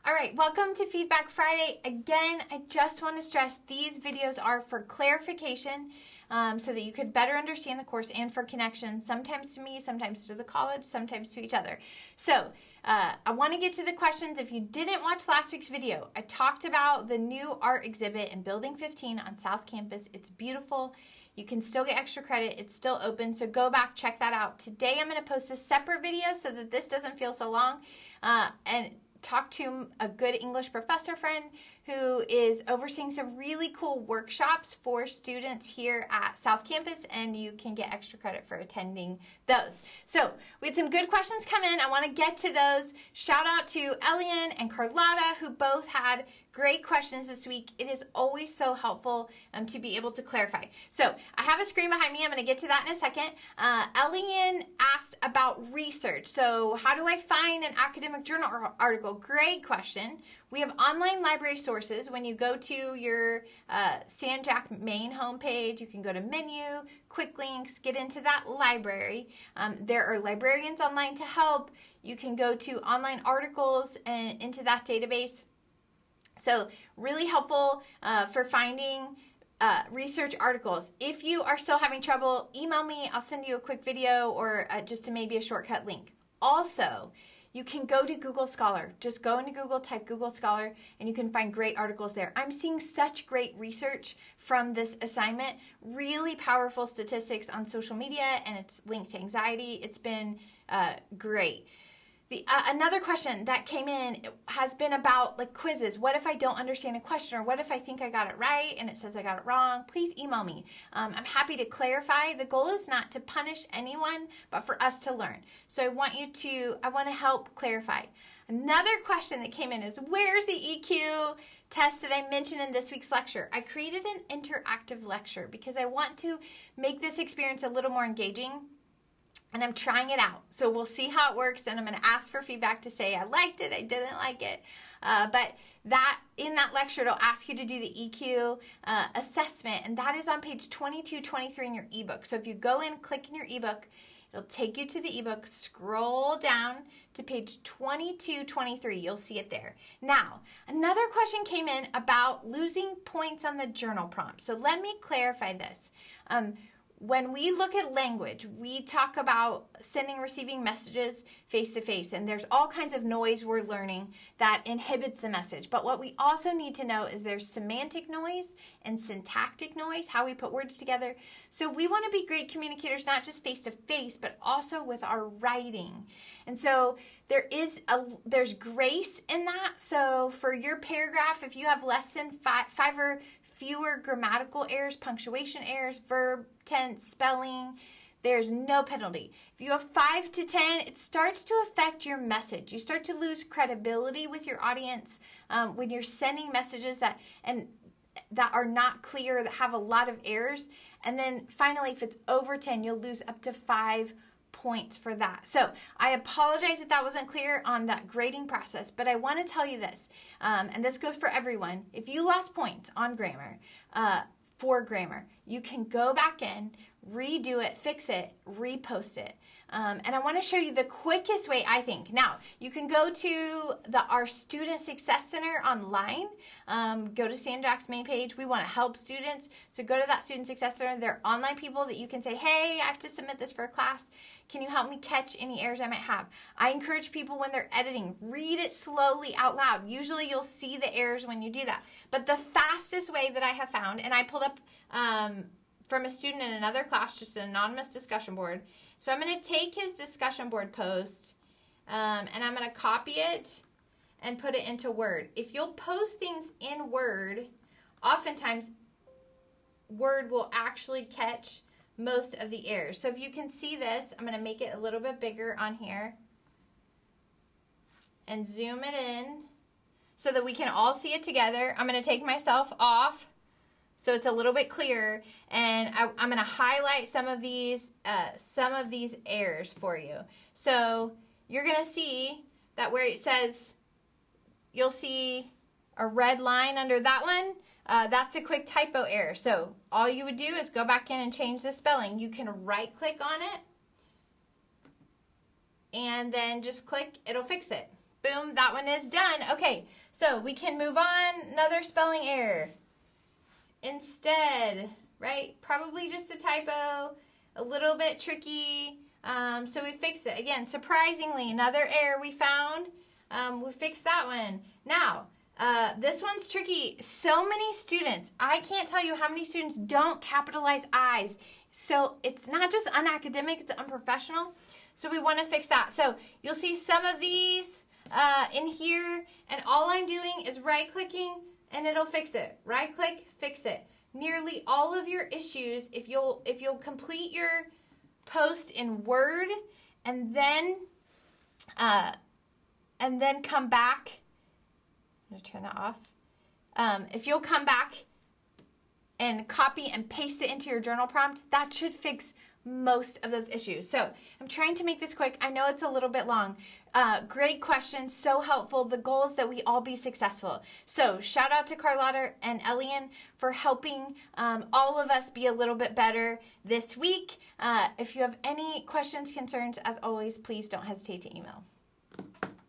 All right, welcome to Feedback Friday. Again, I just want to stress these videos are for clarification so that you could better understand the course and for connection, sometimes to me, sometimes to the college, sometimes to each other. So I want to get to the questions. If you didn't watch last week's video, I talked about the new art exhibit in Building 15 on South Campus. It's beautiful. You can still get extra credit. It's still open, so go back, check that out. Today I'm going to post a separate video so that this doesn't feel so long and talk to a good English professor friend who is overseeing some really cool workshops for students here at South Campus, and you can get extra credit for attending those. So we had some good questions come in. I want to get to those. Shout out to Elian and Carlotta, who both had great questions this week. It is always so helpful to be able to clarify. So I have a screen behind me. I'm going to get to that in a second. Elian asked about research. So how do I find an academic journal article? Great question. We have online library sources. When you go to your Sanjack main homepage, you can go to menu, quick links, get into that library. There are librarians online to help. You can go to online articles and into that database. So really helpful for finding research articles. If you are still having trouble, email me. I'll send you a quick video or just maybe a shortcut link. Also, you can go to Google Scholar. Just go into Google, type Google Scholar, and you can find great articles there. I'm seeing such great research from this assignment, really powerful statistics on social media, and it's linked to anxiety. It's been great. Another question that came in has been about like quizzes. What if I don't understand a question, or what if I think I got it right and it says I got it wrong? Please email me. I'm happy to clarify. The goal is not to punish anyone, but for us to learn. So I want to help clarify. Another question that came in is, where's the EQ test that I mentioned in this week's lecture? I created an interactive lecture because I want to make this experience a little more engaging. And I'm trying it out. So we'll see how it works. And I'm going to ask for feedback to say I liked it, I didn't like it. But in that lecture, it'll ask you to do the EQ assessment. And that is on page 2223 in your ebook. So if you go in, click in your ebook, it'll take you to the ebook. Scroll down to page 2223. You'll see it there. Now, another question came in about losing points on the journal prompt. So let me clarify this. When we look at language, we talk about sending and receiving messages face-to-face, and there's all kinds of noise we're learning that inhibits the message. But what we also need to know is there's semantic noise and syntactic noise, how we put words together. So we want to be great communicators, not just face-to-face, but also with our writing. And so there's grace in that. So for your paragraph, if you have less than five or fewer grammatical errors, punctuation errors, verb, tense, spelling, there's no penalty. If you have 5 to 10, it starts to affect your message. You start to lose credibility with your audience when you're sending messages that are not clear, that have a lot of errors. And then finally, if it's over 10, you'll lose up to 5 points for that. So I apologize if that wasn't clear on that grading process, but I want to tell you this, and this goes for everyone. If you lost points on grammar, for grammar, you can go back in, redo it, fix it, repost it. And I want to show you the quickest way, I think. Now, you can go to our Student Success Center online. Go to Sanjack's main page. We want to help students. So go to that Student Success Center. There are online people that you can say, hey, I have to submit this for a class. Can you help me catch any errors I might have? I encourage people when they're editing, read it slowly out loud. Usually you'll see the errors when you do that. But the fastest way that I have found, and I pulled up from a student in another class, just an anonymous discussion board. So I'm going to take his discussion board post and I'm going to copy it and put it into Word. If you'll post things in Word, oftentimes Word will actually catch most of the errors. So if you can see this, I'm going to make it a little bit bigger on here and zoom it in so that we can all see it together. I'm going to take myself off so it's a little bit clearer, and I'm going to highlight some of these errors for you. So you're going to see that where it says, you'll see a red line under that one. That's a quick typo error. So all you would do is go back in and change the spelling. You can right click on it and then just click, it'll fix it. Boom, that one is done. Okay, so we can move on. Another spelling error. Instead, right? Probably just a typo, a little bit tricky. So we fixed it. Again, surprisingly, another error we found. We fixed that one. Now, this one's tricky. So many students, I can't tell you how many students don't capitalize I's. So it's not just unacademic, it's unprofessional. So we want to fix that. So you'll see some of these in here, and all I'm doing is right-clicking, and it'll fix it. Right-click, fix it. Nearly all of your issues, if you'll complete your post in Word, and then come back. I'm going to turn that off. If you'll come back and copy and paste it into your journal prompt, that should fix most of those issues. So I'm trying to make this quick. I know it's a little bit long. Great question, so helpful. The goal is that we all be successful. So shout out to Carlotta and Elian for helping all of us be a little bit better this week. If you have any questions, concerns, as always, please don't hesitate to email.